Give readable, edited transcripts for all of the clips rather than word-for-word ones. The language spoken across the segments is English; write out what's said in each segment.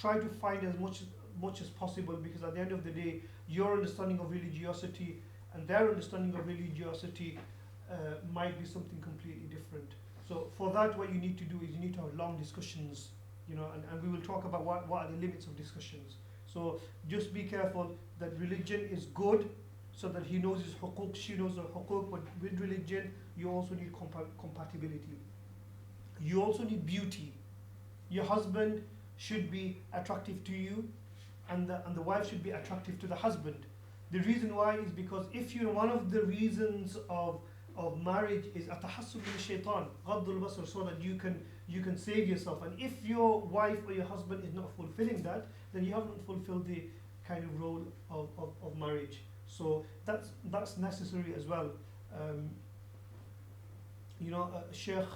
try to find as much as possible, because at the end of the day, your understanding of religiosity and their understanding of religiosity might be something completely different. So for that, what you need to do is you need to have long discussions, and we will talk about what are the limits of discussions. So just be careful that religion is good, so that he knows his hukuk, she knows her hukuk, but with religion, you also need compatibility. You also need beauty. Your husband should be attractive to you, and the wife should be attractive to the husband. The reason why is because if one of the reasons of marriage is atahassul min shaitan, ghaddul basar, so that you can save yourself. And if your wife or your husband is not fulfilling that, then you haven't fulfilled the kind of role of marriage. So that's necessary as well. Sheikh.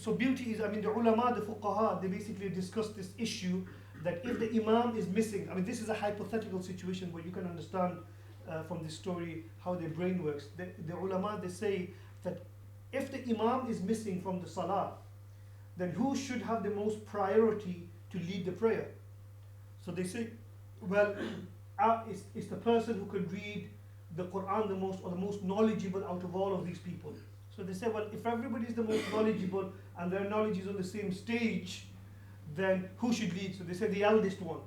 So beauty is, the ulama, the fuqaha, they basically discuss this issue that if the imam is missing, this is a hypothetical situation where you can understand from this story how their brain works. The ulama, they say that if the imam is missing from the salah, then who should have the most priority to lead the prayer? So they say, well, it's the person who could read the Quran the most, or the most knowledgeable out of all of these people. So they say, well, if everybody is the most knowledgeable and their knowledge is on the same stage, then who should lead? So they say the eldest one,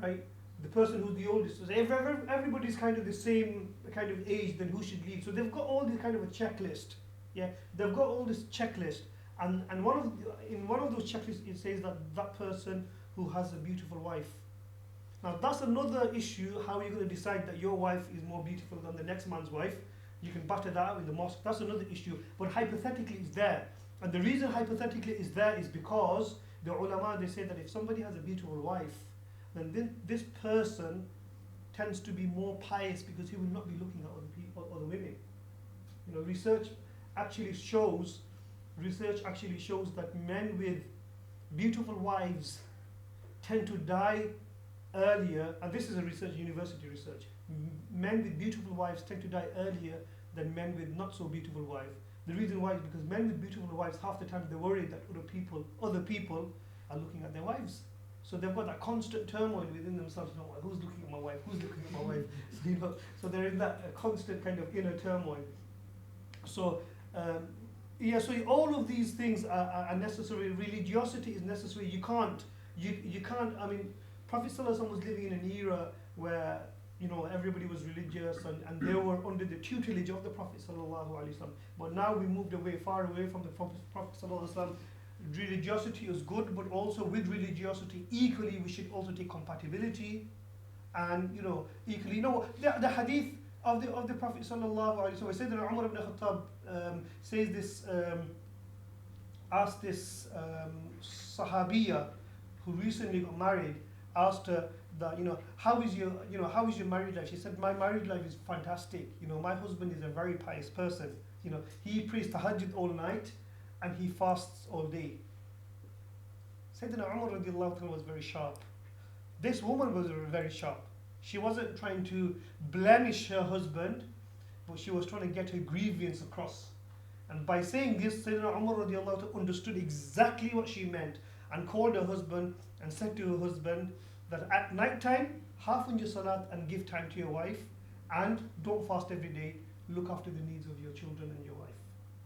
right? The person who's the oldest. So if everybody's kind of the same kind of age, then who should lead? So they've got all this kind of a checklist. Yeah, they've got all this checklist, and in one of those checklists it says that person who has a beautiful wife. Now that's another issue. How are you going to decide that your wife is more beautiful than the next man's wife? You can batter that out in the mosque. That's another issue. But hypothetically, it's there. And the reason hypothetically is there is because the ulama, they say that if somebody has a beautiful wife, then this person tends to be more pious, because he will not be looking at other women. Research actually shows that men with beautiful wives tend to die earlier, and this is a university research. Men with beautiful wives tend to die earlier than men with not so beautiful wives. The reason why is because men with beautiful wives, half the time they're worried that other people are looking at their wives. So they've got that constant turmoil within themselves. Who's looking at my wife? Who's looking at my wife? So they're in that constant kind of inner turmoil. So so all of these things are necessary. Religiosity is necessary. You can't. Prophet ﷺ was living in an era where everybody was religious, and they were under the tutelage of the Prophet ﷺ. But now we moved far away from the Prophet ﷺ. Religiosity is good, but also with religiosity, equally we should also take compatibility, and equally. The hadith of the Prophet ﷺ, Sayyidina Umar ibn Khattab says this, asked this Sahabiya who recently got married, asked her that how is your married life? She said, my married life is fantastic. My husband is a very pious person. He prays tahajjud all night and he fasts all day. Sayyidina Umar radiallahu anhu was very sharp. This woman was very sharp. She wasn't trying to blemish her husband, but she was trying to get her grievance across. And by saying this, Sayyidina Umar radiallahu anhu understood exactly what she meant, and called her husband and said to her husband that at night time, half on your salat and give time to your wife, and don't fast every day, look after the needs of your children and your wife.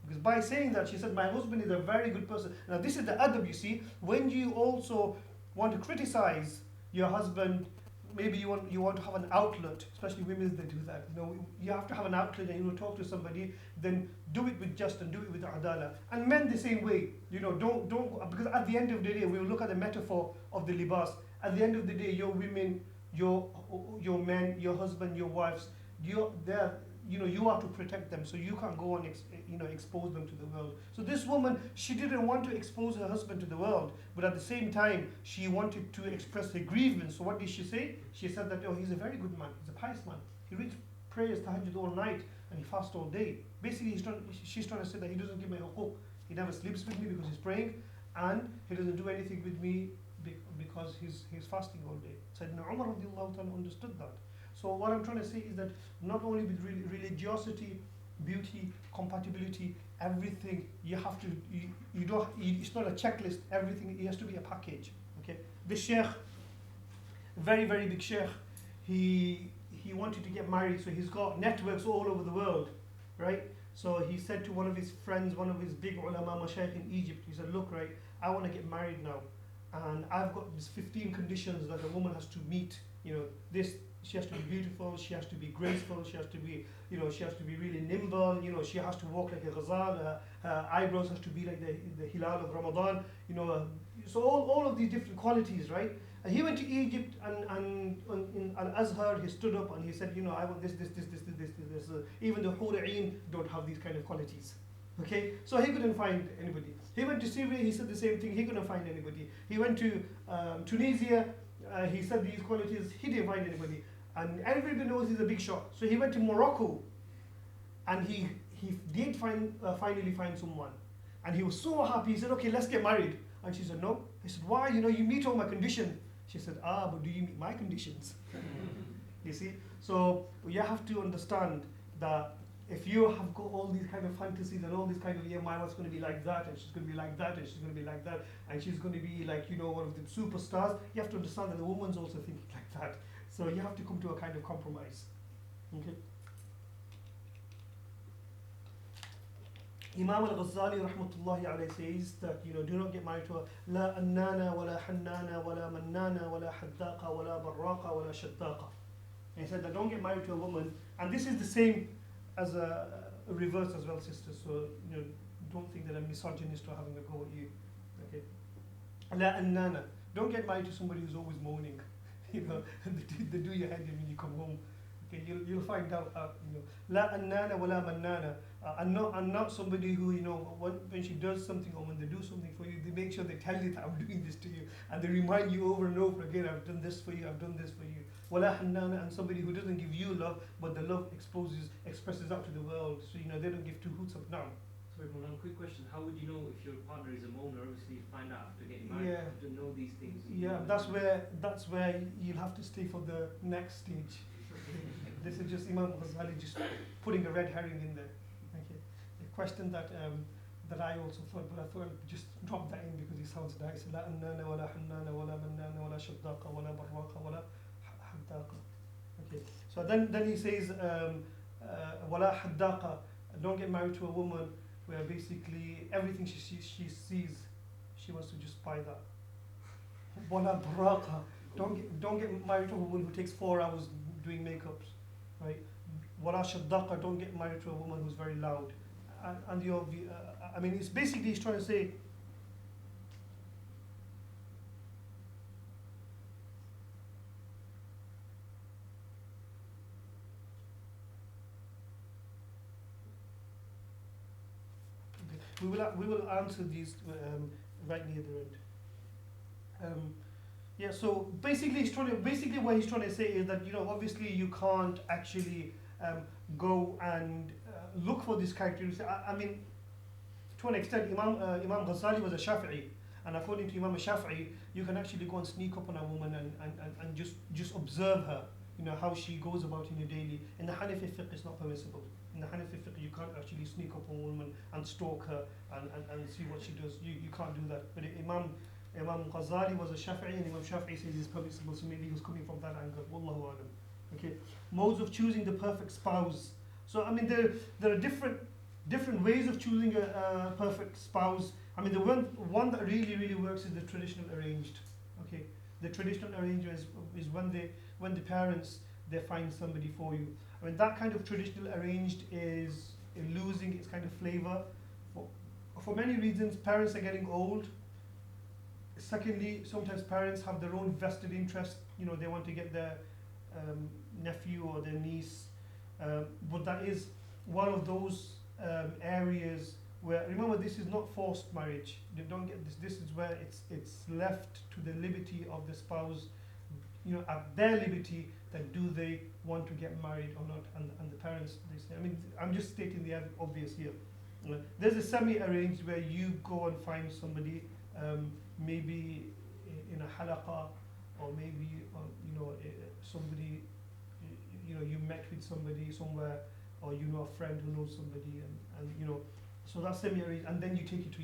Because by saying that, she said, my husband is a very good person. Now this is the adab, you see. When you also want to criticize your husband, maybe you want to have an outlet, especially women, they do that. You have to have an outlet, and talk to somebody, then do it with just and do it with adala. And men the same way. Don't because at the end of the day, we will look at the metaphor of the libas. At the end of the day, your women, your men, your husband, your wives, you are to protect them, so you can't go and expose them to the world. So this woman, she didn't want to expose her husband to the world, but at the same time she wanted to express her grievance. So what did she say? She said that he's a very good man, he's a pious man, he reads prayers tahajjud all night and he fasts all day. Basically she's trying to say that he doesn't give me hukuk, he never sleeps with me because he's praying, and he doesn't do anything with me because he's fasting all day. Sayyidina Umar radiallahu ta'ala understood that. So what I'm trying to say is that not only with religiosity, beauty, compatibility, everything you have to, you don't, it's not a checklist, everything, it has to be a package. Okay, this sheikh, very, very big sheikh, he wanted to get married, so he's got networks all over the world, right? So he said to one of his friends, one of his big ulama mashayikh in Egypt, he said, look, right, I want to get married now, and I've got these 15 conditions that a woman has to meet. You know, this, she has to be beautiful, she has to be graceful, she has to be, you know, she has to be really nimble, you know, she has to walk like a ghazal, her eyebrows has to be like the hilal of Ramadan, you know, so all of these different qualities, right? And he went to Egypt, and in Al-Azhar he stood up and he said, you know, I want this. Even the Hura'in don't have these kind of qualities. Okay, so he couldn't find anybody. He went to Syria, he said the same thing, he couldn't find anybody. He went to Tunisia, he said these qualities, he didn't find anybody. And everybody knows he's a big shot. So he went to Morocco, and he did finally find someone. And he was so happy, he said, okay, let's get married. And she said, no. He said, why? You know, you meet all my conditions. She said, but do you meet my conditions? You see? So you have to understand that if you have got all these kind of fantasies and all these kind of, yeah, my wife's going to be like that, and she's going to be like that, and she's going to be like that, and she's going to be like, you know, one of the superstars, you have to understand that the woman's also thinking like that. So you have to come to a kind of compromise. Okay? Imam al-Ghazali rahmatullahi alayhi says that, you know, do not get married to a la annana wala hannana wala mannana wala haddaqa wala barraqa wala shaddaqa. And he said that don't get married to a woman, and this is the same as a reverse as well, sisters. So, you know, don't think that I'm misogynist or having a go at you. Okay. La annana. Don't get married to somebody who's always moaning. You know, they do your head in when you come home. Okay, you'll find out. You know, la annana wala mannana. I'm not somebody who, you know, when she does something or when they do something for you, they make sure they tell you that I'm doing this to you, and they remind you over and over again, I've done this for you, I've done this for you. Wala hannana, and somebody who doesn't give you love, but the love expresses out to the world. So, you know, they don't give two hoots of now. Sorry, one quick question. How would you know if your partner is a moaner? Obviously, you find out after getting married. Yeah. You have to know these things. Yeah, that's where you'll have to stay for the next stage. This is just Imam Ghazali just putting a red herring in there. Okay. The question that I also thought, but I thought I'd just drop that in because it sounds nice. La annana wala hannana wala mannana wala shaddaqa wala barraqa wala haddaqa. Okay. So then he says wala haddaqa. Don't get married to a woman where basically everything she sees, she wants to just buy that. Wala barraqa. Don't get married to a woman who takes 4 hours doing makeups, right? Wala shaddaqa. Don't get married to a woman who's very loud. And I mean, it's basically he's trying to say. We will answer these right near the end. Yeah. So basically, what he's trying to say is that, you know, obviously you can't actually go and look for these characteristics. I mean, to an extent, Imam Ghazali was a Shafi'i, and according to Imam Shafi'i, you can actually go and sneak up on a woman and just observe her. You know how she goes about in your daily. In the Hanafi fiqh, it's not permissible. In the Hanafi fiqh, you can't actually sneak up on a woman and stalk her and see what she does. You can't do that. But Imam Ghazali was a Shafi'i, and Imam Shafi'i says it's permissible, so maybe he was coming from that angle. Wallahu alam. Okay. Modes of choosing the perfect spouse. So I mean, there are different ways of choosing a perfect spouse. I mean, the one that really works is the traditional arranged. Okay. The traditional arranged is when the parents, they find somebody for you. I mean, that kind of traditional arranged is losing its kind of flavor for many reasons. Parents are getting old. Secondly, sometimes parents have their own vested interest. You know, they want to get their nephew or their niece, but that is one of those areas where, remember, this is not forced marriage. They don't get this. This is where it's left to the liberty of the spouse. You know, at their liberty, that do they want to get married or not, and the parents, they say. I mean, I'm just stating the obvious here. There's a semi-arranged where you go and find somebody, maybe in a halaqa, or maybe you know, somebody, you know, you met with somebody somewhere, or you know a friend who knows somebody, and you know, So that's semi-arranged, and then you take it to